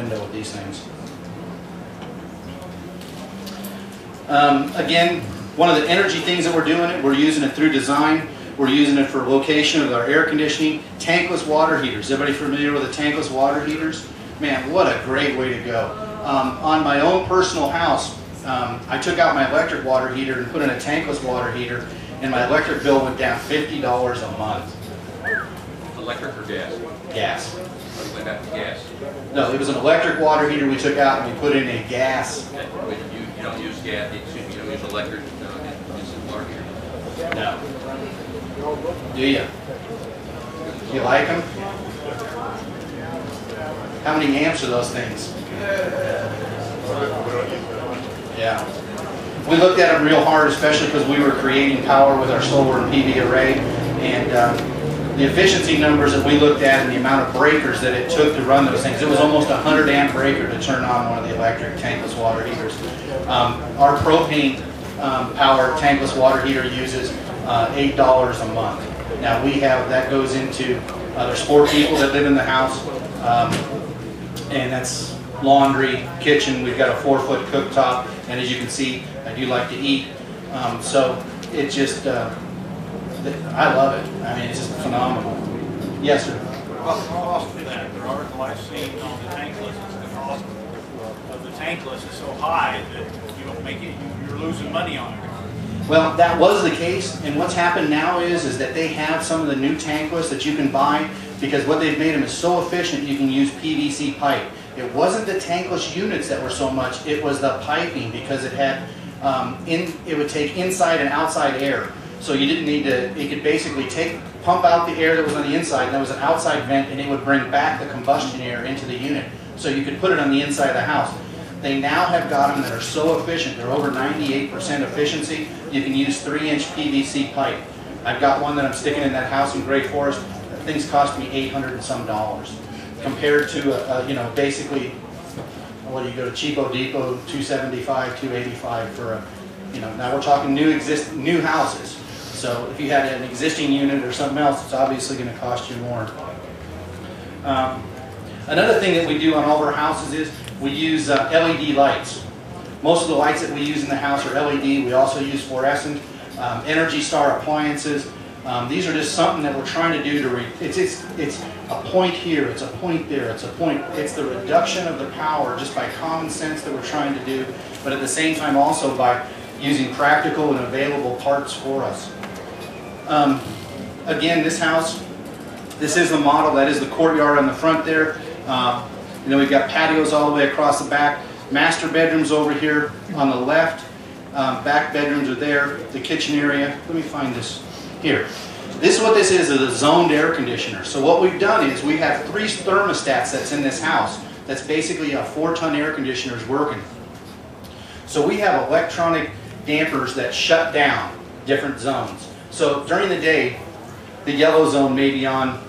window with these things. Again, one of the energy things that we're doing, we're using it through design. We're using it for location with our air conditioning. Tankless water heaters. Everybody familiar with the tankless water heaters? Man, what a great way to go. On my own personal house, I took out my electric water heater and put in a tankless water heater, and my electric bill went down $50 a month. Electric or gas? Gas. Oh, you went back to gas? No, it was an electric water heater we took out and we put in a gas. You don't use gas, you don't use electric in water heater? No. Do you? Do you like them? How many amps are those things? Yeah. We looked at them real hard, especially because we were creating power with our solar and PV array, and the efficiency numbers that we looked at and the amount of breakers that it took to run those things, it was almost a 100 amp breaker to turn on one of the electric tankless water heaters. Our propane powered tankless water heater uses $8 a month. Now we have, that goes into, there's 4 people that live in the house, and that's laundry, kitchen. We've got a 4-foot cooktop, and as you can see, I do like to eat. So it just, I love it. I mean, it's just phenomenal. Yes, sir. What's the cost of that? The article I've seen on the tankless is the cost of the tankless is so high that you don't make it, you're losing money on it. Well, that was the case, and what's happened now is that they have some of the new tankless that you can buy, because what they've made them is so efficient you can use PVC pipe. It wasn't the tankless units that were so much, it was the piping, because it had, it would take inside and outside air. So you didn't need to, it could basically pump out the air that was on the inside, and there was an outside vent, and it would bring back the combustion air into the unit. So you could put it on the inside of the house. They now have got them that are so efficient, they're over 98% efficiency. You can use 3-inch PVC pipe. I've got one that I'm sticking in that house in Great Forest. That thing's cost me $800 and some dollars. Compared to, you know, basically, what do you go to Cheapo Depot, $275, $285 for a, you know, now we're talking new houses. So if you had an existing unit or something else, it's obviously going to cost you more. Another thing that we do on all of our houses is we use LED lights. Most of the lights that we use in the house are LED. We also use fluorescent, Energy Star appliances. These are just something that we're trying to do to, it's a point here, it's a point there, it's a point, it's the reduction of the power just by common sense that we're trying to do, but at the same time also by using practical and available parts for us. Again, this house, this is the model, that is the courtyard on the front there. And then we've got patios all the way across the back. Master bedrooms over here on the left. Back bedrooms are there. The kitchen area. Let me find this here. This is what this is a zoned air conditioner. So what we've done is we have 3 thermostats that's in this house. That's basically a 4-ton air conditioners working. So we have electronic dampers that shut down different zones. So during the day, the yellow zone may be on,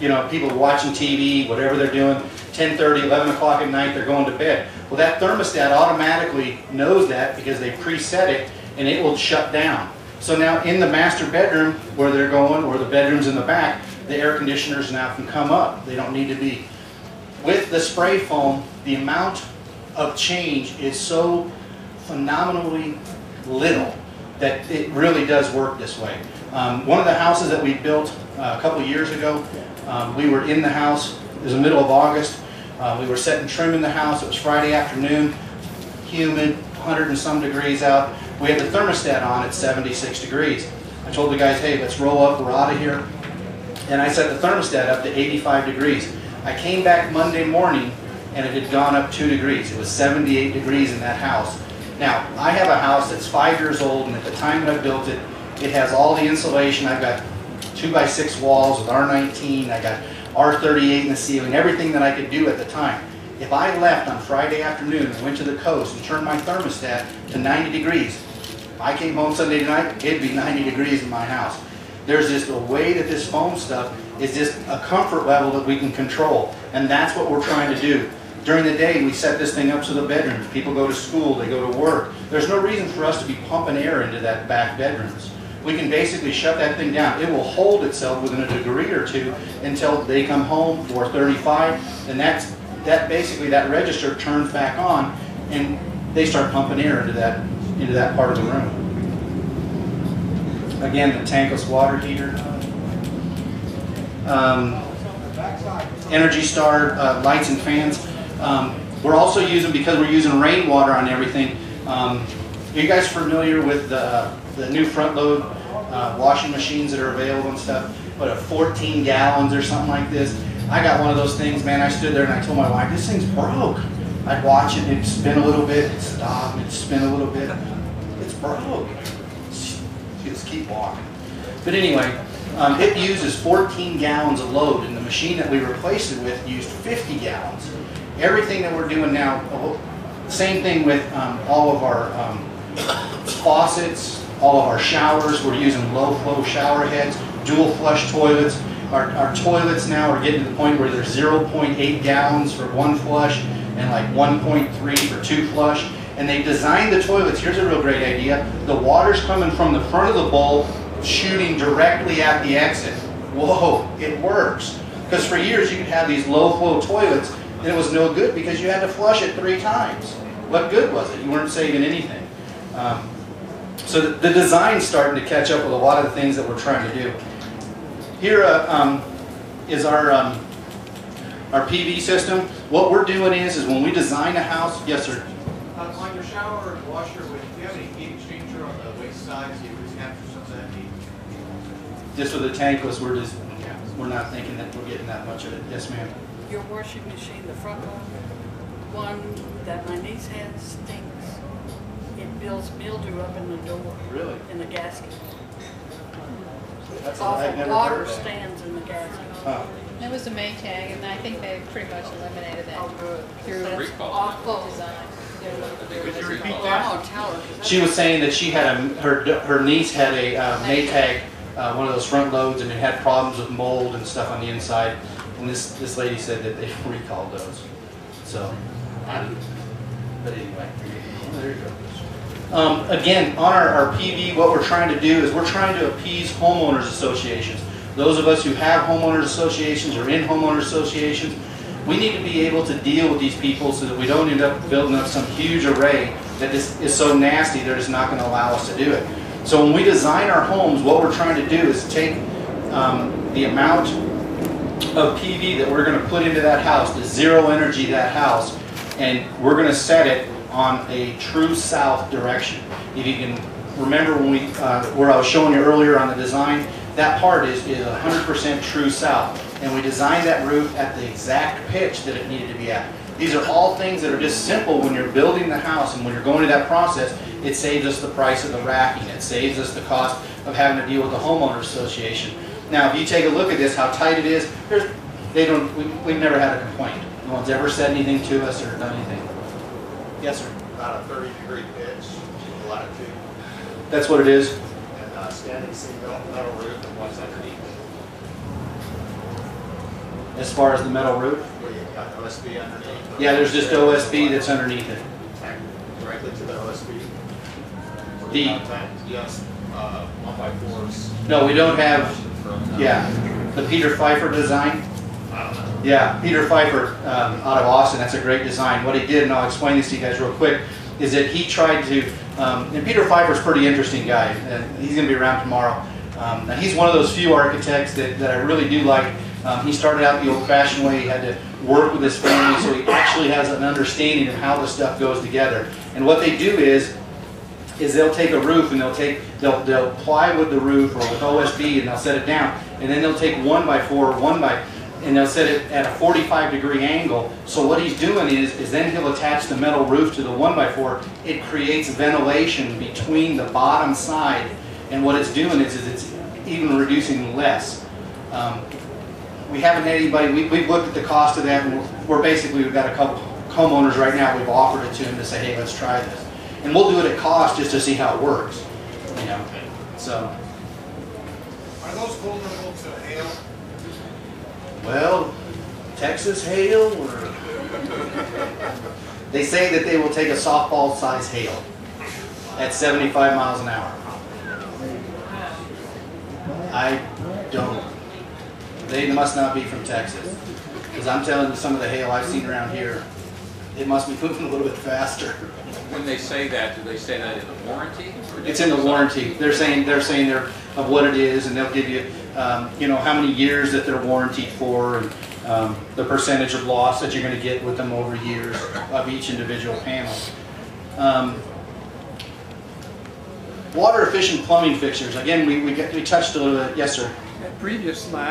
you know, people watching TV, whatever they're doing, 10:30, 11 o'clock at night, they're going to bed. Well, that thermostat automatically knows that because they preset it, and it will shut down. So now in the master bedroom where they're going, or the bedrooms in the back, the air conditioners now can come up. They don't need to be. With the spray foam, the amount of change is so phenomenally little that it really does work this way. One of the houses that we built a couple years ago, we were in the house, it was the middle of August, we were setting trim in the house, it was Friday afternoon, humid, 100 and some degrees out. We had the thermostat on at 76 degrees. I told the guys, hey, let's roll up, we're out of here. And I set the thermostat up to 85 degrees. I came back Monday morning and it had gone up 2 degrees. It was 78 degrees in that house. Now, I have a house that's 5 years old, and at the time that I built it, it has all the insulation. I've got 2x6 walls with R19, I got R38 in the ceiling, everything that I could do at the time. If I left on Friday afternoon and went to the coast and turned my thermostat to 90 degrees, if I came home Sunday night, it'd be 90 degrees in my house. There's just a way that this foam stuff is just a comfort level that we can control, and that's what we're trying to do. During the day, we set this thing up so the bedrooms, people go to school, they go to work. There's no reason for us to be pumping air into that back bedrooms. We can basically shut that thing down. It will hold itself within a degree or two until they come home for 35, and that's that basically that register turns back on, and they start pumping air into that part of the room. Again, the tankless water heater. Energy Star lights and fans. We're also using, because we're using rainwater on everything. Are you guys familiar with the new front load washing machines that are available and stuff? What, 14 gallons or something like this? I got one of those things, man. I stood there and I told my wife, this thing's broke. I'd watch it, it'd spin a little bit, it'd stop, it'd spin a little bit. It's broke. Just keep walking. But anyway, it uses 14 gallons of load, and the machine that we replaced it with used 50 gallons. Everything that we're doing now, same thing with all of our faucets, all of our showers. We're using low flow shower heads, dual flush toilets. Our toilets now are getting to the point where there's 0.8 gallons for one flush and like 1.3 for two flush. And they designed the toilets, here's a real great idea, the water's coming from the front of the bowl, shooting directly at the exit. Whoa, it works. Because for years you could have these low flow toilets and it was no good because you had to flush it 3 times. What good was it? You weren't saving anything. So the design's starting to catch up with a lot of the things that we're trying to do. Here is our PV system. What we're doing is when we design a house, yes sir? On your shower and washer, do you have any heat exchanger on the waste side so you can capture some of that heat? Just with the tankless, we're not thinking that we're getting that much of it. Yes ma'am? Your washing machine, the front one that my niece has, stinks. It builds mildew up in the door. Really? In the gasket. That's Awful water stands in the gasket. Oh. That was a Maytag, and I think they pretty much eliminated that Oh, good. through That's recall. awful design. Could you repeat Well, that? I'm gonna tell her. 'Cause that's- She was saying that she had her niece had a Maytag, one of those front loads, and it had problems with mold and stuff on the inside. And this lady said that they recalled those. So, but anyway, there you go. Again, on our PV, what we're trying to do is we're trying to appease homeowners associations. Those of us who have homeowners associations or in homeowners associations, we need to be able to deal with these people so that we don't end up building up some huge array that is so nasty they're just not going to allow us to do it. So when we design our homes, what we're trying to do is take the amount of PV that we're going to put into that house, the zero energy that house, and we're going to set it on a true south direction. If you can remember when where I was showing you earlier on the design, that part is 100% true south. And we designed that roof at the exact pitch that it needed to be at. These are all things that are just simple when you're building the house, and when you're going through that process, it saves us the price of the racking. It saves us the cost of having to deal with the homeowners association. Now, if you take a look at this, how tight it is, we've never had a complaint. No one's ever said anything to us or done anything. Yes, sir. About a 30-degree pitch, latitude, That's what it is. and standing seam metal roof and what's underneath it. As far as the metal roof, Where you've got OSB underneath. yeah, there's just OSB that's underneath it. Directly to the OSB. Yes, 1x4s. No, we don't have. Yeah, the Peter Pfeiffer design. I don't know. Yeah, Peter Pfeiffer out of Austin. That's a great design. What he did, and I'll explain this to you guys real quick, is that he tried to. And Peter Pfeiffer's a pretty interesting guy. He's going to be around tomorrow. Now he's one of those few architects that I really do like. He started out the old-fashioned way. He had to work with his family, so he actually has an understanding of how the stuff goes together. And what they do is they'll take a roof and they'll plywood the roof or with OSB and they'll set it down, and then they'll take 1x4 and they'll set it at a 45-degree angle. So what he's doing is then he'll attach the metal roof to the 1x4. It creates ventilation between the bottom side, and what it's doing is it's even reducing less. We haven't had anybody, we've looked at the cost of that, and we've got a couple homeowners right now, we've offered it to them to say, hey, let's try this. And we'll do it at cost just to see how it works, you know. So. Are those vulnerable to hail? Well, Texas hail, or they say that they will take a softball-sized hail at 75 miles an hour. I don't. They must not be from Texas. Because I'm telling you, some of the hail I've seen around here, it must be moving a little bit faster. When they say that, do they say that in the warranty? Or It's in the warranty. They're saying they're of what it is, and they'll give you, you know, how many years that they're warranted for, and the percentage of loss that you're going to get with them over years of each individual panel. Water efficient plumbing fixtures. Again, we touched a little bit. Yes, sir. That previous slide.